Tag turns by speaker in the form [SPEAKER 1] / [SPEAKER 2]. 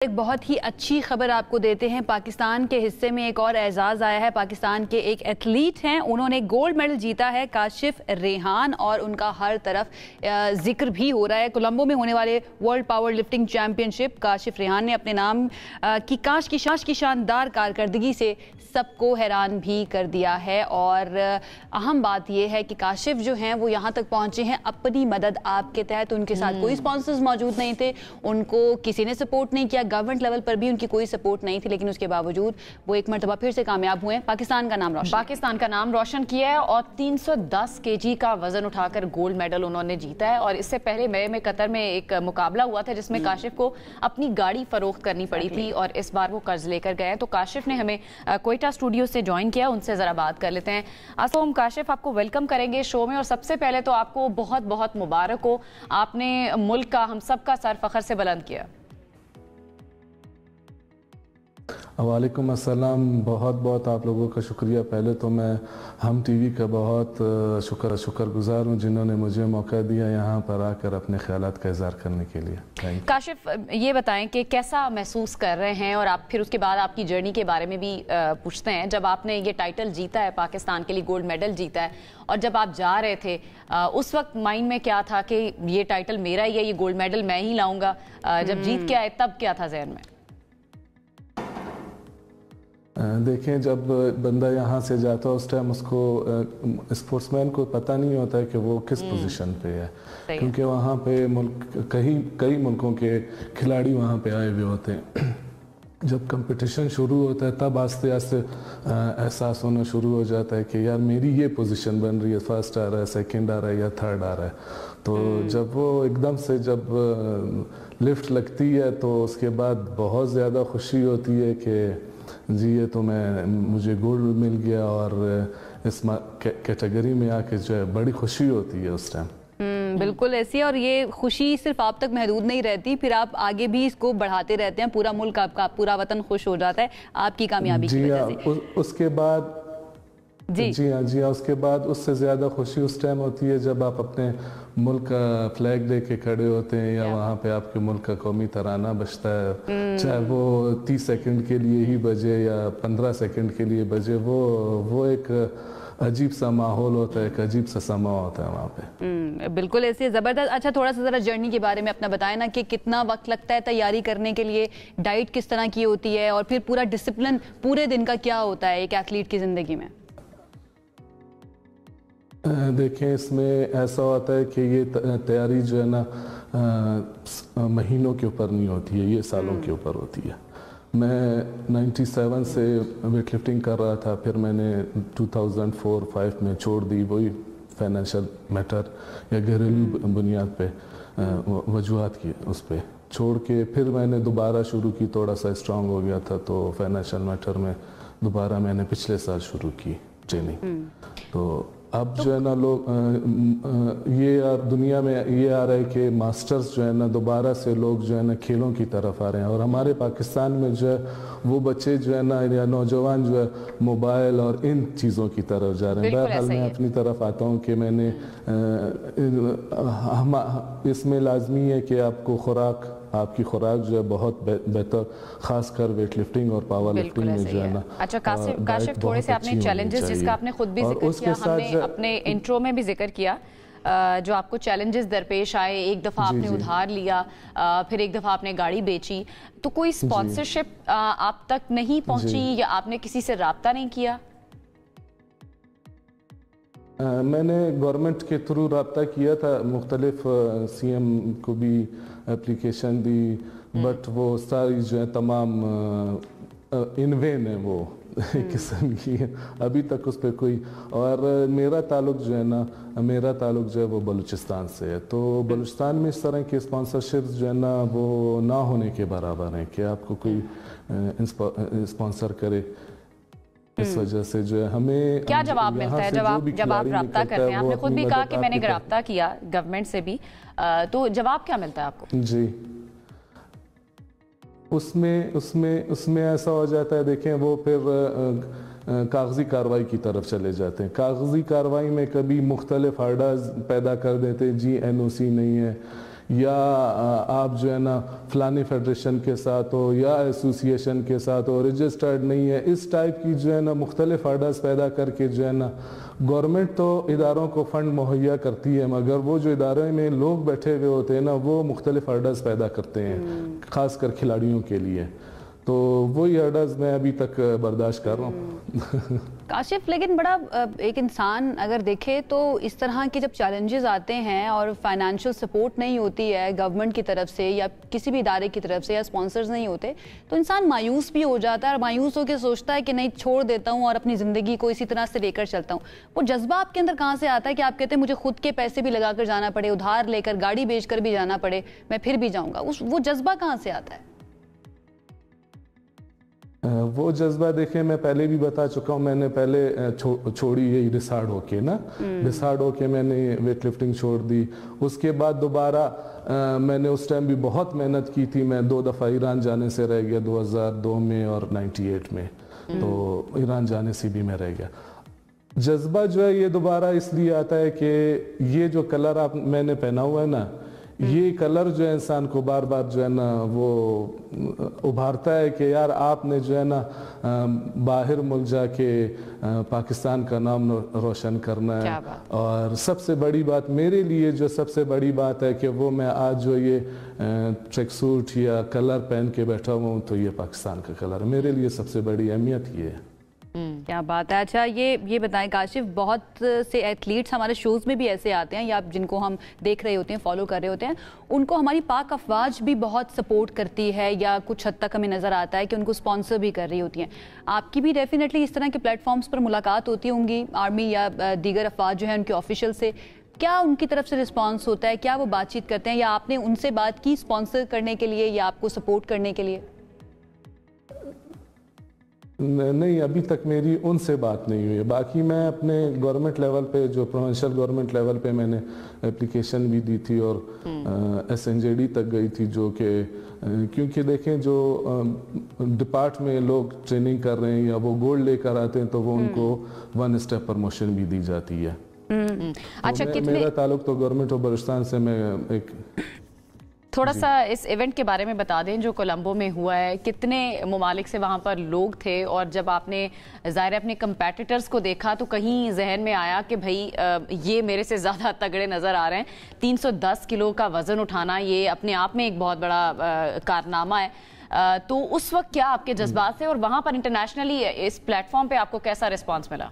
[SPEAKER 1] ایک بہت ہی اچھی خبر آپ کو دیتے ہیں۔ پاکستان کے حصے میں ایک اور اعزاز آیا ہے۔ پاکستان کے ایک ایتھلیٹ ہیں، انہوں نے گولڈ میڈل جیتا ہے، کاشف ریحان، اور ان کا ہر طرف ذکر بھی ہو رہا ہے۔ کولمبو میں ہونے والے ورلڈ پاور لفٹنگ چیمپئن شپ کاشف ریحان نے اپنے نام کی کاش کی شاندار کارکردگی سے سب کو حیران بھی کر دیا ہے، اور اہم بات یہ ہے کہ کاشف جو ہیں وہ یہاں تک پہنچے ہیں اپنی مدد آپ کے تحت۔ ان کے ساتھ کوئی سپانسرز موجود نہیں تھے، ان کو کسی نے سپورٹ نہیں کیا، گورنمنٹ لیول پر بھی ان کی کوئی سپورٹ نہیں تھی، لیکن اس کے باوجود وہ ایک مرتبہ پھر سے کامیاب ہوئے، پاکستان کا نام روشن کیا ہے، اور 310 kg کا وزن اٹھا کر گولڈ میڈل انہوں نے جیتا ہے۔ اور اس سے پہلے مئی میں قطر میں ایک مقابلہ ہوا تھا جس میں کاشف کو اپنی گاڑی فروخت کرنی پڑی تھی، اور اس بار وہ قرض لے کر گئے۔ تو کاشف نے ہمیں کوئٹہ اسٹوڈیو سے جوائن کیا، ان سے ذرا بات کر لیتے ہیں۔ السلام کاشف، آپ کو ویلکم کریں گے شو میں، اور سب سے پہلے تو آپ کو بہت بہت مبارک ہو، آپ نے ملک کا، ہم سب کا سر فخر سے بلند کیا۔
[SPEAKER 2] وعلیکم السلام، بہت بہت آپ لوگوں کا شکریہ۔ پہلے تو میں ہم ٹی وی کا بہت شکر گزار ہوں جنہوں نے مجھے موقع دیا یہاں پر آ کر اپنے خیالات کا اظہار کرنے کے لیے۔
[SPEAKER 1] کاشف، یہ بتائیں کہ کیسا محسوس کر رہے ہیں، اور آپ پھر اس کے بعد آپ کی جرنی کے بارے میں بھی پوچھتے ہیں۔ جب آپ نے یہ ٹائٹل جیتا ہے، پاکستان کے لیے گولڈ میڈل جیتا ہے، اور جب آپ جا رہے تھے اس وقت مائنڈ میں کیا تھا کہ یہ ٹائٹل میرا ہی ہے، یہ گولڈ میڈل میں ہی لاؤں گا؟ جب جیت کے آئے تب کیا تھا ذہن میں؟
[SPEAKER 2] دیکھیں، جب بندہ یہاں سے جاتا ہے اس ٹائم اس کو اسپورٹس مین کو پتہ نہیں ہوتا ہے کہ وہ کس پوزیشن پہ ہے، کیونکہ وہاں پہ کئی ملکوں کے کھلاڑی وہاں پہ آئے ہوئے ہوتے ہیں۔ جب کمپٹیشن شروع ہوتا ہے تب آہستہ آہستہ احساس ہونا شروع ہو جاتا ہے کہ یار میری یہ پوزیشن بن رہی ہے، فرسٹ آ رہا ہے، سیکنڈ آ رہا ہے یا تھرڈ آ رہا ہے۔ تو جب وہ ایک دم سے جب لفٹ لگتی ہے تو اس کے بعد بہت زیادہ خوشی ہوتی ہے کہ جی یہ تو مجھے گولڈ مل گیا، اور اس کیٹیگری میں آ کے جو ہے بڑی خوشی ہوتی ہے اس ٹائم۔
[SPEAKER 1] بالکل ایسی ہے، اور یہ خوشی صرف آپ تک محدود نہیں رہتی، پھر آپ آگے بھی اس کو بڑھاتے رہتے ہیں، پورا ملک آپ کا، پورا وطن خوش ہو جاتا ہے آپ کی کامیابی کی وجہ سے۔
[SPEAKER 2] اس کے بعد جی ہاں اس کے بعد اس سے زیادہ خوشی اس ٹائم ہوتی ہے جب آپ اپنے ملک کا فلیگ لے کے کھڑے ہوتے ہیں، یا وہاں پہ آپ کے ملک کا قومی ترانہ بجتا ہے، چاہے وہ 30 سیکنڈ کے لیے ہی بجے یا 15 سیکنڈ کے لیے بجے، وہ ایک عجیب سا ماحول ہوتا ہے، ایک عجیب سا سما ہوتا ہے وہاں پہ۔
[SPEAKER 1] بالکل ایسے زبردست۔ اچھا، تھوڑا سا ذرا جرنی کے بارے میں اپنا بتائیں نا، کہ کتنا وقت لگتا ہے تیاری کرنے کے لیے، ڈائٹ کس طرح کی ہوتی ہے، اور پھر پورا ڈسپلن پورے دن کا کیا ہوتا ہے ایک ایتھلیٹ کی زندگی میں؟
[SPEAKER 2] دیکھیں، اس میں ایسا ہوتا ہے کہ یہ تیاری جو ہے نا مہینوں کے اوپر نہیں ہوتی ہے، یہ سالوں کے اوپر ہوتی ہے۔ میں 97 سے ویٹ لفٹنگ کر رہا تھا، پھر میں نے 2004-05 میں چھوڑ دی، وہی فائنینشیل میٹر یا گھریلو بنیاد پہ وجوہات کی اس پہ چھوڑ کے پھر میں نے دوبارہ شروع کی، تھوڑا سا اسٹرانگ ہو گیا تھا تو فائنینشیل میٹر میں دوبارہ میں نے پچھلے سال شروع کی ٹریننگ۔ تو اب جو ہے نا لوگ یہ دنیا میں یہ آ رہا ہے کہ ماسٹرز جو ہے نا دوبارہ سے لوگ جو ہے نا کھیلوں کی طرف آ رہے ہیں، اور ہمارے پاکستان میں جو ہے وہ بچے جو ہے نا یا نوجوان جو ہے موبائل اور ان چیزوں کی طرف جا رہے ہیں۔ بہرحال میں اپنی طرف آتا ہوں کہ میں نے اس میں لازمی ہے کہ آپ کی خوراک جو ہے بہت بہتر، خاص کر ویٹ لفٹنگ اور پاور لفٹنگ میں جو ہے نا۔
[SPEAKER 1] اچھا کاشف، تھوڑے سے آپ نے چیلنجز، جس کا آپ نے خود بھی ذکر کیا، ہم نے اپنے انٹرو میں بھی ذکر کیا، جو آپ کو چیلنجز درپیش آئے، ایک دفعہ آپ نے ادھار لیا، پھر ایک دفعہ آپ نے گاڑی بیچی، تو کوئی سپانسرشپ آپ تک نہیں پہنچی، یا آپ نے کسی سے رابطہ نہیں کیا؟
[SPEAKER 2] میں نے گورنمنٹ کے تھرو رابطہ کیا تھا، مختلف سی ایم کو بھی اپلیکیشن دی، بٹ وہ ساری جو ہے تمام ان وین ہے، وہ قسم کی ابھی تک اس پہ کوئی۔ اور میرا تعلق جو ہے وہ بلوچستان سے ہے، تو بلوچستان میں اس طرح کے اسپانسرشپس جو ہے نا وہ نہ ہونے کے برابر ہیں کہ آپ کو کوئی اسپانسر کرے۔ اس وجہ سے جو ہے ہمیں
[SPEAKER 1] کیا جواب ملتا ہے جب آپ رابطہ کرتے ہیں؟ آپ نے خود بھی کہا کہ میں نے رابطہ کیا گورنمنٹ سے بھی، تو جواب کیا ملتا ہے آپ کو؟
[SPEAKER 2] جی، اس میں ایسا ہو جاتا ہے، دیکھیں وہ پھر کاغذی کارروائی کی طرف چلے جاتے ہیں۔ کاغذی کارروائی میں کبھی مختلف ہرڈز پیدا کر دیتے ہیں، جی این او سی نہیں ہے، یا آپ جو ہے نا فلانی فیڈریشن کے ساتھ ہو یا ایسوسیشن کے ساتھ ہو, رجسٹرڈ نہیں ہے, اس ٹائپ کی جو ہے نا مختلف آرڈرز پیدا کر کے جو ہے نا گورنمنٹ تو اداروں کو فنڈ مہیا کرتی ہے, مگر وہ جو ادارے میں لوگ بیٹھے ہوئے ہوتے ہیں نا وہ مختلف آرڈرز پیدا کرتے ہیں خاص کر کھلاڑیوں کے لیے. تو وہی آرڈرز میں ابھی تک برداشت کر رہا ہوں.
[SPEAKER 1] کاشف, لیکن بڑا ایک انسان اگر دیکھے تو اس طرح کے جب چیلنجز آتے ہیں اور فائنینشیل سپورٹ نہیں ہوتی ہے گورنمنٹ کی طرف سے یا کسی بھی ادارے کی طرف سے یا اسپانسرز نہیں ہوتے, تو انسان مایوس بھی ہو جاتا ہے اور مایوس ہو کے سوچتا ہے کہ نہیں چھوڑ دیتا ہوں اور اپنی زندگی کو اسی طرح سے لے کر چلتا ہوں. وہ جذبہ آپ کے اندر کہاں سے آتا ہے کہ آپ کہتے ہیں مجھے خود کے پیسے بھی لگا کر جانا پڑے, ادھار لے کر گاڑی بیچ کر بھی جانا پڑے, میں پھر بھی جاؤں گا؟ وہ جذبہ کہاں سے آتا ہے؟
[SPEAKER 2] وہ جذبہ دیکھیں میں پہلے بھی بتا چکا ہوں, میں نے پہلے چھوڑی یہی ڈسارڈ ہو کے نا, ڈسارڈ ہو کے میں نے ویٹ لفٹنگ چھوڑ دی. اس کے بعد دوبارہ میں نے اس ٹائم بھی بہت محنت کی تھی, میں 2 دفعہ ایران جانے سے رہ گیا, 2002 میں اور 98 میں, تو ایران جانے سے بھی میں رہ گیا. جذبہ جو ہے یہ دوبارہ اس لیے آتا ہے کہ یہ جو کلر میں نے پہنا ہوا ہے نا, یہ کلر جو ہے انسان کو بار بار جو ہے نا وہ ابھارتا ہے کہ یار آپ نے جو ہے نا باہر ملک جا کے پاکستان کا نام روشن کرنا ہے. اور سب سے بڑی بات میرے لیے جو سب سے بڑی بات ہے کہ وہ میں آج جو یہ ٹریک سوٹ یا کلر پہن کے بیٹھا ہوں تو یہ پاکستان کا کلر ہے, میرے لیے سب سے بڑی اہمیت یہ ہے.
[SPEAKER 1] کیا بات ہے. اچھا یہ بتائیں کاشف, بہت سے ایتھلیٹس ہمارے شوز میں بھی ایسے آتے ہیں یا جن کو ہم دیکھ رہے ہوتے ہیں, فالو کر رہے ہوتے ہیں, ان کو ہماری پاک افواج بھی بہت سپورٹ کرتی ہے یا کچھ حد تک ہمیں نظر آتا ہے کہ ان کو سپانسر بھی کر رہی ہوتی ہیں. آپ کی بھی ڈیفینیٹلی اس طرح کے پلیٹ فارمز پر ملاقات ہوتی ہوں گی آرمی یا دیگر افواج جو ہیں ان کے آفیشیل سے, کیا ان کی طرف سے رسپانس ہوتا ہے, کیا وہ بات چیت کرتے ہیں یا آپ نے ان سے بات کی سپانسر کرنے کے لیے یا آپ کو سپورٹ کرنے کے لیے؟
[SPEAKER 2] نہیں, ابھی تک میری ان سے بات نہیں ہوئی ہے. باقی میں اپنے گورنمنٹ لیول پہ جو پروونشل گورنمنٹ لیول پہ میں نے اپلیکیشن بھی دی تھی اور SNJD تک گئی تھی, جو کہ کیونکہ دیکھیں جو ڈپارٹ میں لوگ ٹریننگ کر رہے ہیں یا وہ گولڈ لے کر آتے ہیں تو وہ ان کو 1 اسٹیپ پرموشن بھی دی جاتی ہے.
[SPEAKER 3] اچھا,
[SPEAKER 2] میرا تعلق تو گورنمنٹ آف بلوچستان سے میں ایک
[SPEAKER 3] تھوڑا سا اس ایونٹ کے بارے میں بتا دیں جو کولمبو میں ہوا ہے, کتنے ممالک سے وہاں پر لوگ تھے, اور جب آپ نے ظاہر اپنے کمپیٹیٹرز کو دیکھا تو کہیں ذہن میں آیا کہ بھائی یہ میرے سے زیادہ تگڑے نظر آ رہے ہیں, 310 کلو کا وزن اٹھانا یہ اپنے آپ میں ایک بہت بڑا کارنامہ ہے, تو اس وقت کیا آپ کے جذبات تھے اور وہاں پر انٹرنیشنلی اس پلیٹ فارم پہ آپ کو کیسا رسپانس ملا؟